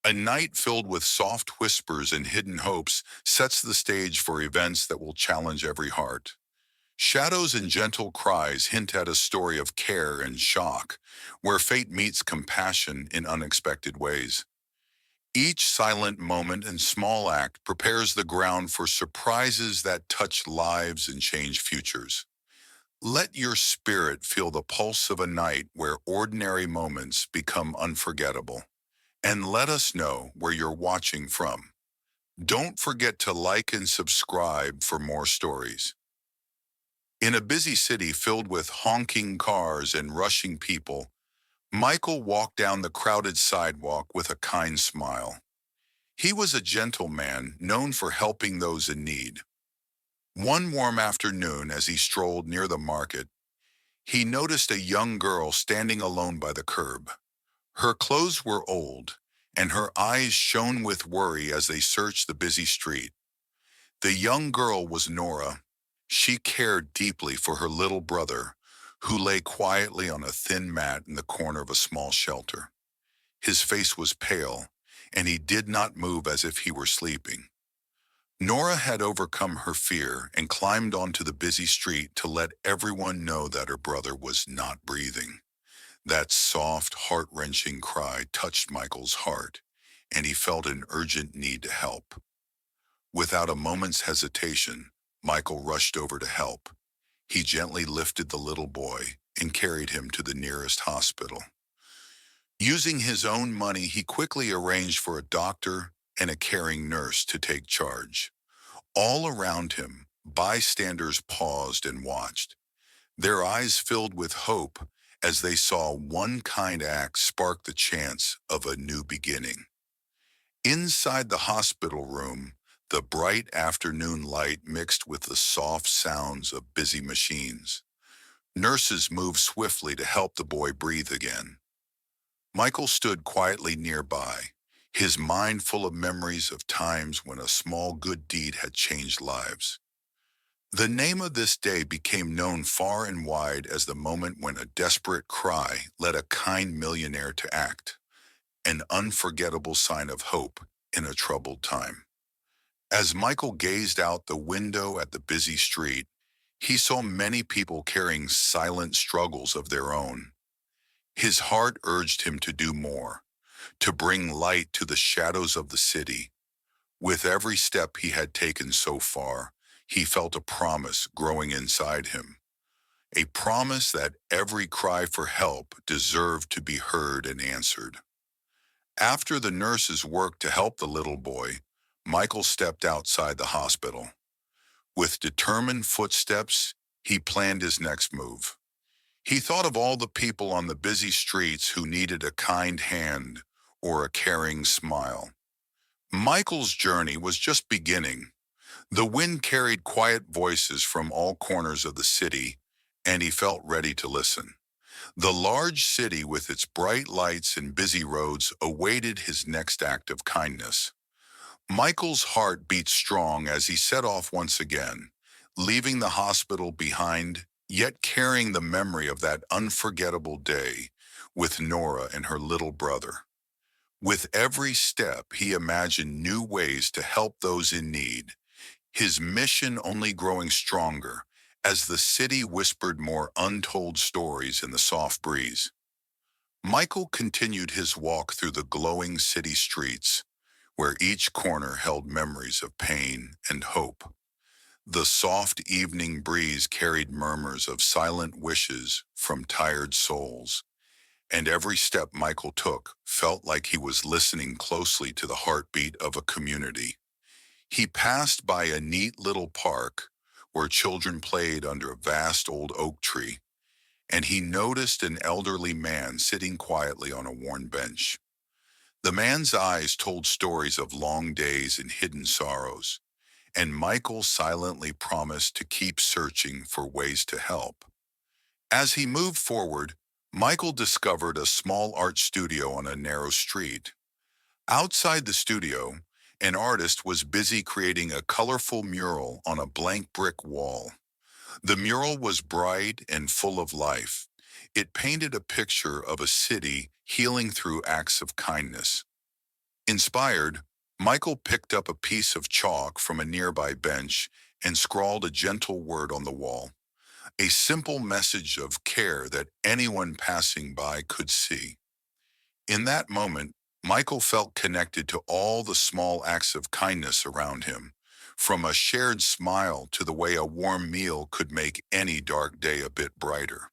A night filled with soft whispers and hidden hopes sets the stage for events that will challenge every heart. Shadows and gentle cries hint at a story of care and shock, where fate meets compassion in unexpected ways. Each silent moment and small act prepares the ground for surprises that touch lives and change futures. Let your spirit feel the pulse of a night where ordinary moments become unforgettable. And let us know where you're watching from. Don't forget to like and subscribe for more stories. In a busy city filled with honking cars and rushing people, Michael walked down the crowded sidewalk with a kind smile. He was a gentle man known for helping those in need. One warm afternoon, as he strolled near the market, he noticed a young girl standing alone by the curb. Her clothes were old, and her eyes shone with worry as they searched the busy street. The young girl was Nora. She cared deeply for her little brother, who lay quietly on a thin mat in the corner of a small shelter. His face was pale, and he did not move as if he were sleeping. Nora had overcome her fear and climbed onto the busy street to let everyone know that her brother was not breathing. That soft, heart-wrenching cry touched Michael's heart, and he felt an urgent need to help. Without a moment's hesitation, Michael rushed over to help. He gently lifted the little boy and carried him to the nearest hospital. Using his own money, he quickly arranged for a doctor and a caring nurse to take charge. All around him, bystanders paused and watched, their eyes filled with hope as they saw one kind act spark the chance of a new beginning. Inside the hospital room, the bright afternoon light mixed with the soft sounds of busy machines. Nurses moved swiftly to help the boy breathe again. Michael stood quietly nearby, his mind full of memories of times when a small good deed had changed lives. The name of this day became known far and wide as the moment when a desperate cry led a kind millionaire to act, an unforgettable sign of hope in a troubled time. As Michael gazed out the window at the busy street, he saw many people carrying silent struggles of their own. His heart urged him to do more, to bring light to the shadows of the city. With every step he had taken so far, he felt a promise growing inside him, a promise that every cry for help deserved to be heard and answered. After the nurses worked to help the little boy, Michael stepped outside the hospital. With determined footsteps, he planned his next move. He thought of all the people on the busy streets who needed a kind hand or a caring smile. Michael's journey was just beginning. The wind carried quiet voices from all corners of the city, and he felt ready to listen. The large city with its bright lights and busy roads awaited his next act of kindness. Michael's heart beat strong as he set off once again, leaving the hospital behind, yet carrying the memory of that unforgettable day with Nora and her little brother. With every step, he imagined new ways to help those in need, his mission only growing stronger as the city whispered more untold stories in the soft breeze. Michael continued his walk through the glowing city streets, where each corner held memories of pain and hope. The soft evening breeze carried murmurs of silent wishes from tired souls, and every step Michael took felt like he was listening closely to the heartbeat of a community. He passed by a neat little park where children played under a vast old oak tree, and he noticed an elderly man sitting quietly on a worn bench. The man's eyes told stories of long days and hidden sorrows, and Michael silently promised to keep searching for ways to help. As he moved forward, Michael discovered a small art studio on a narrow street. Outside the studio, an artist was busy creating a colorful mural on a blank brick wall. The mural was bright and full of life. It painted a picture of a city healing through acts of kindness. Inspired, Michael picked up a piece of chalk from a nearby bench and scrawled a gentle word on the wall, a simple message of care that anyone passing by could see. In that moment, Michael felt connected to all the small acts of kindness around him, from a shared smile to the way a warm meal could make any dark day a bit brighter.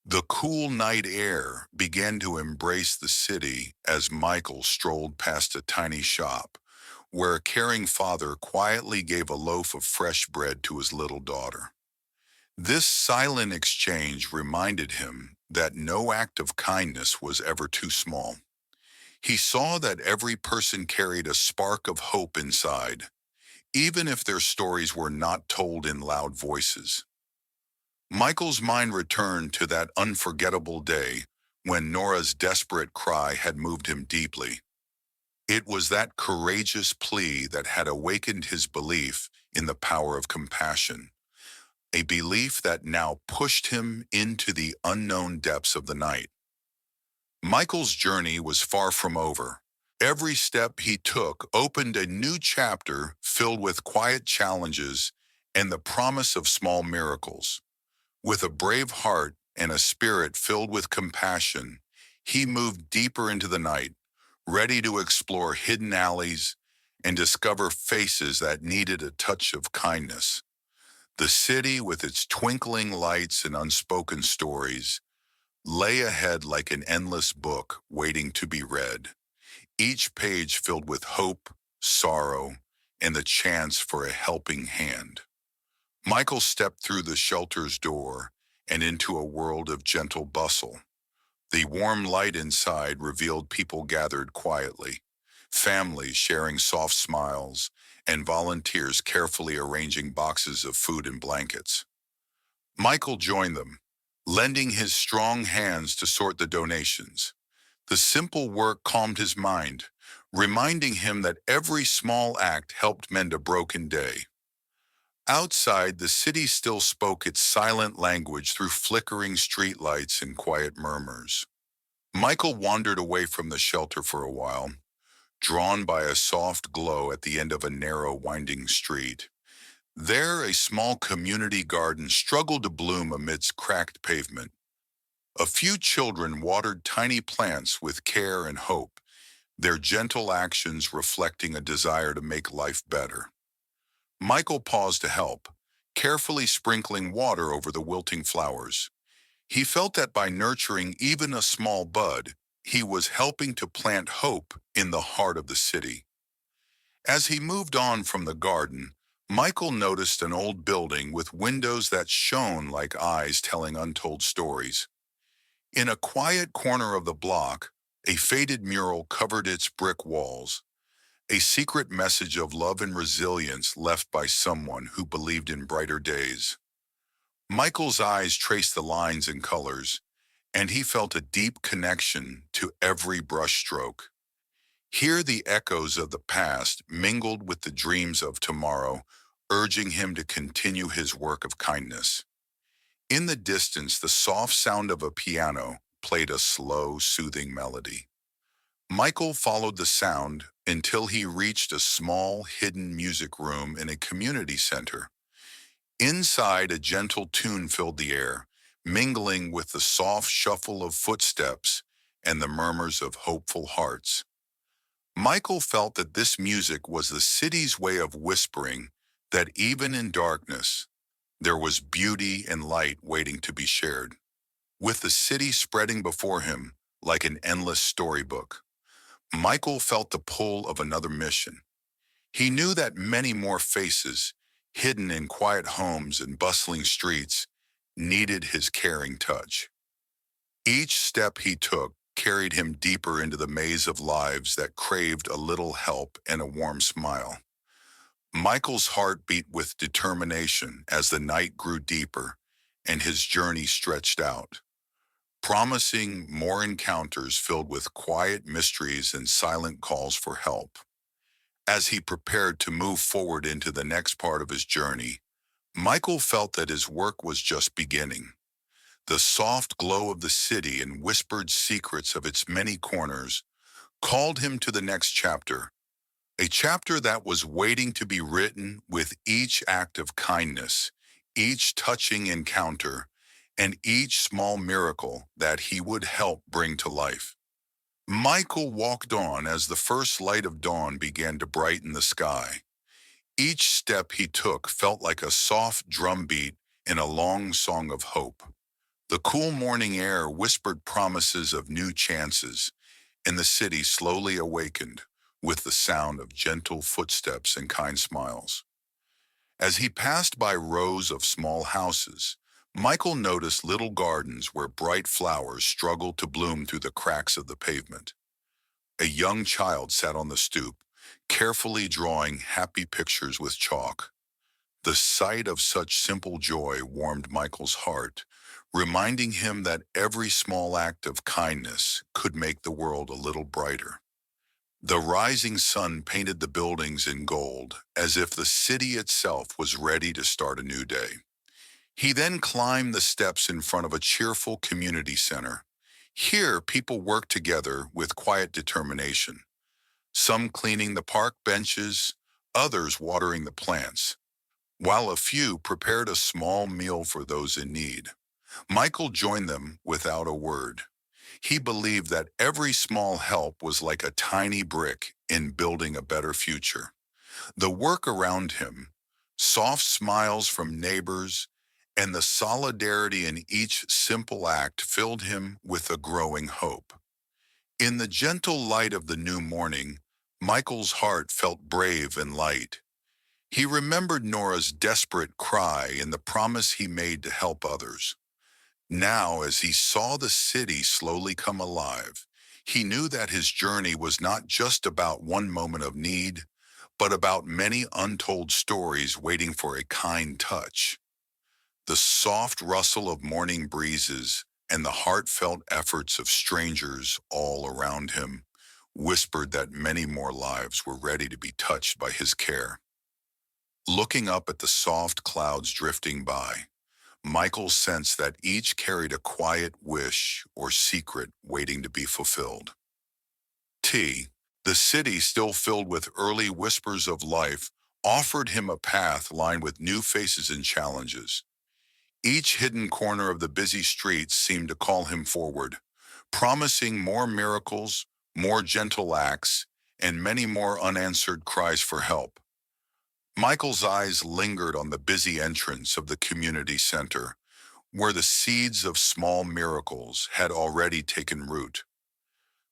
The cool night air began to embrace the city as Michael strolled past a tiny shop, where a caring father quietly gave a loaf of fresh bread to his little daughter. This silent exchange reminded him that no act of kindness was ever too small. He saw that every person carried a spark of hope inside, even if their stories were not told in loud voices. Michael's mind returned to that unforgettable day when Nora's desperate cry had moved him deeply. It was that courageous plea that had awakened his belief in the power of compassion, a belief that now pushed him into the unknown depths of the night. Michael's journey was far from over. Every step he took opened a new chapter filled with quiet challenges and the promise of small miracles. With a brave heart and a spirit filled with compassion, he moved deeper into the night, ready to explore hidden alleys and discover faces that needed a touch of kindness. The city, with its twinkling lights and unspoken stories, lay ahead like an endless book waiting to be read, each page filled with hope, sorrow, and the chance for a helping hand. Michael stepped through the shelter's door and into a world of gentle bustle. The warm light inside revealed people gathered quietly, families sharing soft smiles, and volunteers carefully arranging boxes of food and blankets. Michael joined them, lending his strong hands to sort the donations. The simple work calmed his mind, reminding him that every small act helped mend a broken day. Outside, the city still spoke its silent language through flickering streetlights and quiet murmurs. Michael wandered away from the shelter for a while, drawn by a soft glow at the end of a narrow, winding street. There, a small community garden struggled to bloom amidst cracked pavement. A few children watered tiny plants with care and hope, their gentle actions reflecting a desire to make life better. Michael paused to help, carefully sprinkling water over the wilting flowers. He felt that by nurturing even a small bud, he was helping to plant hope in the heart of the city. As he moved on from the garden, Michael noticed an old building with windows that shone like eyes telling untold stories. In a quiet corner of the block, a faded mural covered its brick walls, a secret message of love and resilience left by someone who believed in brighter days. Michael's eyes traced the lines and colors, and he felt a deep connection to every brushstroke. Here the echoes of the past mingled with the dreams of tomorrow, urging him to continue his work of kindness. In the distance, the soft sound of a piano played a slow, soothing melody. Michael followed the sound until he reached a small, hidden music room in a community center. Inside, a gentle tune filled the air, mingling with the soft shuffle of footsteps and the murmurs of hopeful hearts. Michael felt that this music was the city's way of whispering that even in darkness, there was beauty and light waiting to be shared. With the city spreading before him like an endless storybook, Michael felt the pull of another mission. He knew that many more faces, hidden in quiet homes and bustling streets, needed his caring touch. Each step he took carried him deeper into the maze of lives that craved a little help and a warm smile. Michael's heart beat with determination as the night grew deeper and his journey stretched out, promising more encounters filled with quiet mysteries and silent calls for help. As he prepared to move forward into the next part of his journey, Michael felt that his work was just beginning. The soft glow of the city and whispered secrets of its many corners called him to the next chapter, a chapter that was waiting to be written with each act of kindness, each touching encounter, and each small miracle that he would help bring to life. Michael walked on as the first light of dawn began to brighten the sky. Each step he took felt like a soft drumbeat in a long song of hope. The cool morning air whispered promises of new chances, and the city slowly awakened with the sound of gentle footsteps and kind smiles. As he passed by rows of small houses, Michael noticed little gardens where bright flowers struggled to bloom through the cracks of the pavement. A young child sat on the stoop, carefully drawing happy pictures with chalk. The sight of such simple joy warmed Michael's heart, reminding him that every small act of kindness could make the world a little brighter. The rising sun painted the buildings in gold, as if the city itself was ready to start a new day. He then climbed the steps in front of a cheerful community center. Here, people worked together with quiet determination, some cleaning the park benches, others watering the plants, while a few prepared a small meal for those in need. Michael joined them without a word. He believed that every small help was like a tiny brick in building a better future. The work around him, soft smiles from neighbors, and the solidarity in each simple act filled him with a growing hope. In the gentle light of the new morning, Michael's heart felt brave and light. He remembered Nora's desperate cry and the promise he made to help others. Now, as he saw the city slowly come alive, he knew that his journey was not just about one moment of need, but about many untold stories waiting for a kind touch. The soft rustle of morning breezes and the heartfelt efforts of strangers all around him whispered that many more lives were ready to be touched by his care. Looking up at the soft clouds drifting by, Michael sensed that each carried a quiet wish or secret waiting to be fulfilled. The city still filled with early whispers of life, offered him a path lined with new faces and challenges. Each hidden corner of the busy streets seemed to call him forward, promising more miracles, more gentle acts, and many more unanswered cries for help. Michael's eyes lingered on the busy entrance of the community center, where the seeds of small miracles had already taken root.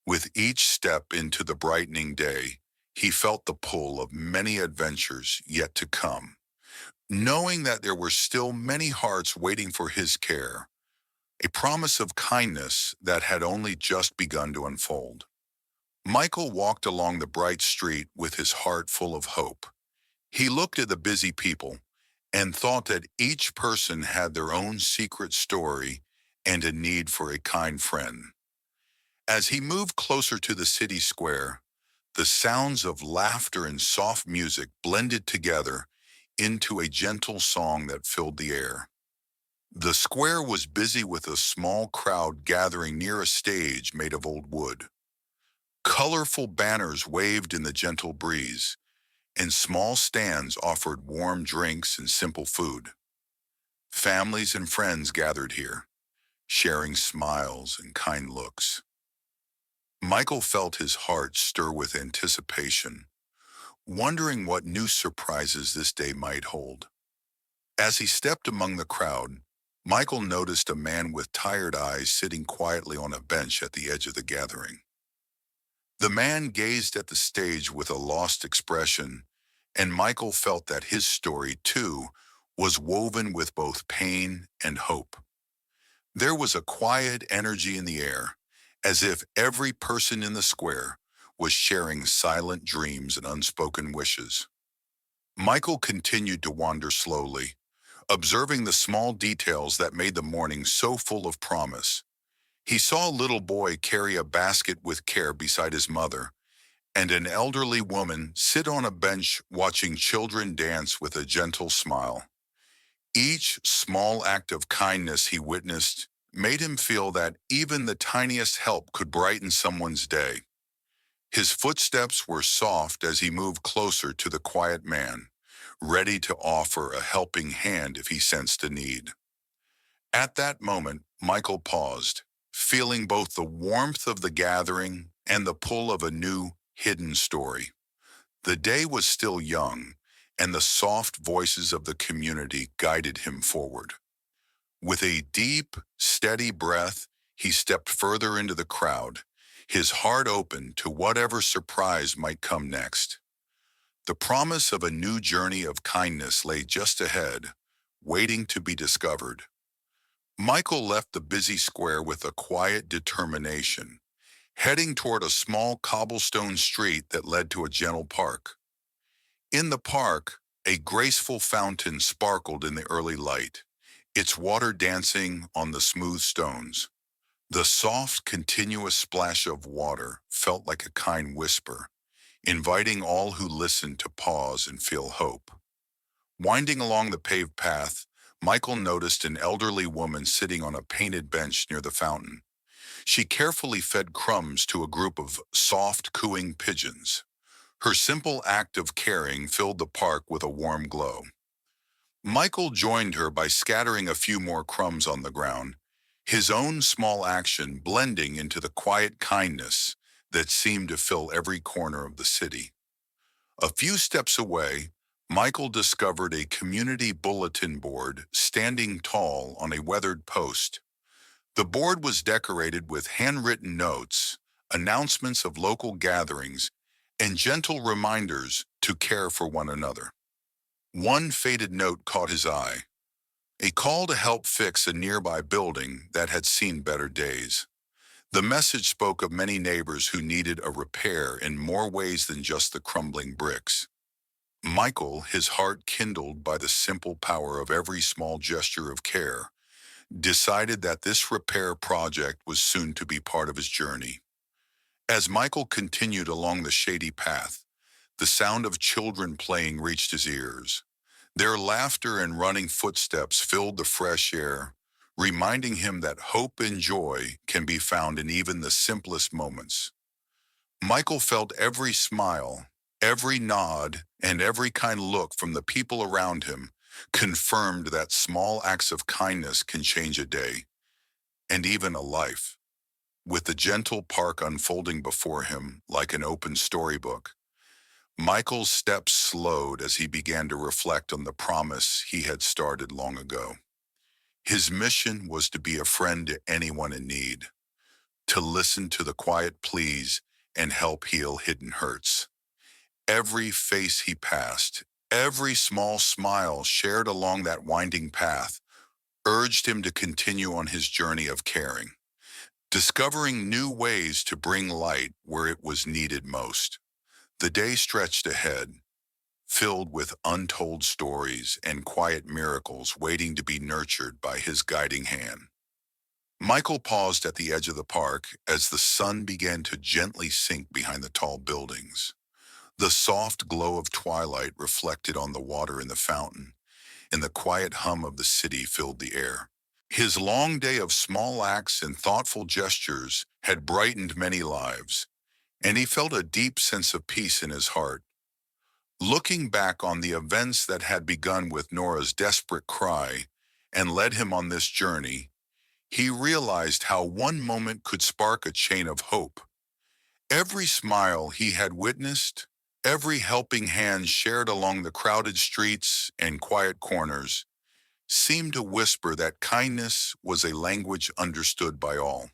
With each step into the brightening day, he felt the pull of many adventures yet to come, knowing that there were still many hearts waiting for his care, a promise of kindness that had only just begun to unfold. Michael walked along the bright street with his heart full of hope. He looked at the busy people and thought that each person had their own secret story and a need for a kind friend. As he moved closer to the city square, the sounds of laughter and soft music blended together into a gentle song that filled the air. The square was busy with a small crowd gathering near a stage made of old wood. Colorful banners waved in the gentle breeze, and small stands offered warm drinks and simple food. Families and friends gathered here, sharing smiles and kind looks. Michael felt his heart stir with anticipation, wondering what new surprises this day might hold. As he stepped among the crowd, Michael noticed a man with tired eyes sitting quietly on a bench at the edge of the gathering. The man gazed at the stage with a lost expression, and Michael felt that his story, too, was woven with both pain and hope. There was a quiet energy in the air, as if every person in the square was sharing silent dreams and unspoken wishes. Michael continued to wander slowly, observing the small details that made the morning so full of promise. He saw a little boy carry a basket with care beside his mother, and an elderly woman sit on a bench watching children dance with a gentle smile. Each small act of kindness he witnessed made him feel that even the tiniest help could brighten someone's day. His footsteps were soft as he moved closer to the quiet man, ready to offer a helping hand if he sensed a need. At that moment, Michael paused, feeling both the warmth of the gathering and the pull of a new, hidden story. The day was still young, and the soft voices of the community guided him forward. With a deep, steady breath, he stepped further into the crowd, his heart open to whatever surprise might come next. The promise of a new journey of kindness lay just ahead, waiting to be discovered. Michael left the busy square with a quiet determination, heading toward a small cobblestone street that led to a gentle park. In the park, a graceful fountain sparkled in the early light, its water dancing on the smooth stones. The soft, continuous splash of water felt like a kind whisper, inviting all who listened to pause and feel hope. Winding along the paved path, Michael noticed an elderly woman sitting on a painted bench near the fountain. She carefully fed crumbs to a group of soft, cooing pigeons. Her simple act of caring filled the park with a warm glow. Michael joined her by scattering a few more crumbs on the ground, his own small action blending into the quiet kindness that seemed to fill every corner of the city. A few steps away, Michael discovered a community bulletin board standing tall on a weathered post. The board was decorated with handwritten notes, announcements of local gatherings, and gentle reminders to care for one another. One faded note caught his eye, a call to help fix a nearby building that had seen better days. The message spoke of many neighbors who needed a repair in more ways than just the crumbling bricks. Michael, his heart kindled by the simple power of every small gesture of care, decided that this repair project was soon to be part of his journey. As Michael continued along the shady path, the sound of children playing reached his ears. Their laughter and running footsteps filled the fresh air, reminding him that hope and joy can be found in even the simplest moments. Michael felt every smile, every nod, and every kind look from the people around him confirmed that small acts of kindness can change a day, and even a life. With the gentle park unfolding before him like an open storybook, Michael's steps slowed as he began to reflect on the promise he had started long ago. His mission was to be a friend to anyone in need, to listen to the quiet pleas and help heal hidden hurts. Every face he passed, every small smile shared along that winding path, urged him to continue on his journey of caring, discovering new ways to bring light where it was needed most. The day stretched ahead, filled with untold stories and quiet miracles waiting to be nurtured by his guiding hand. Michael paused at the edge of the park as the sun began to gently sink behind the tall buildings. The soft glow of twilight reflected on the water in the fountain, and the quiet hum of the city filled the air. His long day of small acts and thoughtful gestures had brightened many lives, and he felt a deep sense of peace in his heart. Looking back on the events that had begun with Nora's desperate cry and led him on this journey, he realized how one moment could spark a chain of hope. Every smile he had witnessed, every helping hand shared along the crowded streets and quiet corners, seemed to whisper that kindness was a language understood by all.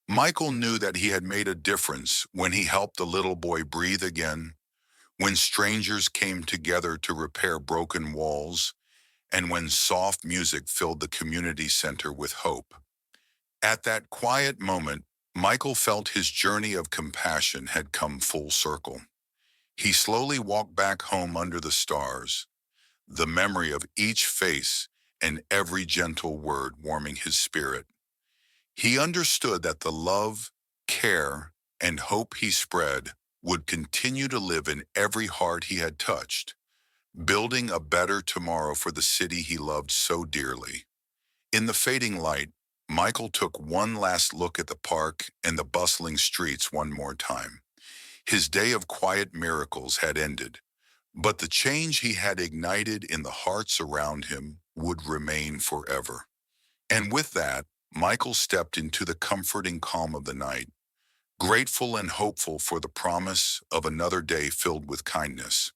Michael knew that he had made a difference when he helped the little boy breathe again, when strangers came together to repair broken walls, and when soft music filled the community center with hope. At that quiet moment, Michael felt his journey of compassion had come full circle. He slowly walked back home under the stars, the memory of each face and every gentle word warming his spirit. He understood that the love, care, and hope he spread would continue to live in every heart he had touched, building a better tomorrow for the city he loved so dearly. In the fading light, Michael took one last look at the park and the bustling streets one more time. His day of quiet miracles had ended, but the change he had ignited in the hearts around him would remain forever. And with that, Michael stepped into the comforting calm of the night, grateful and hopeful for the promise of another day filled with kindness.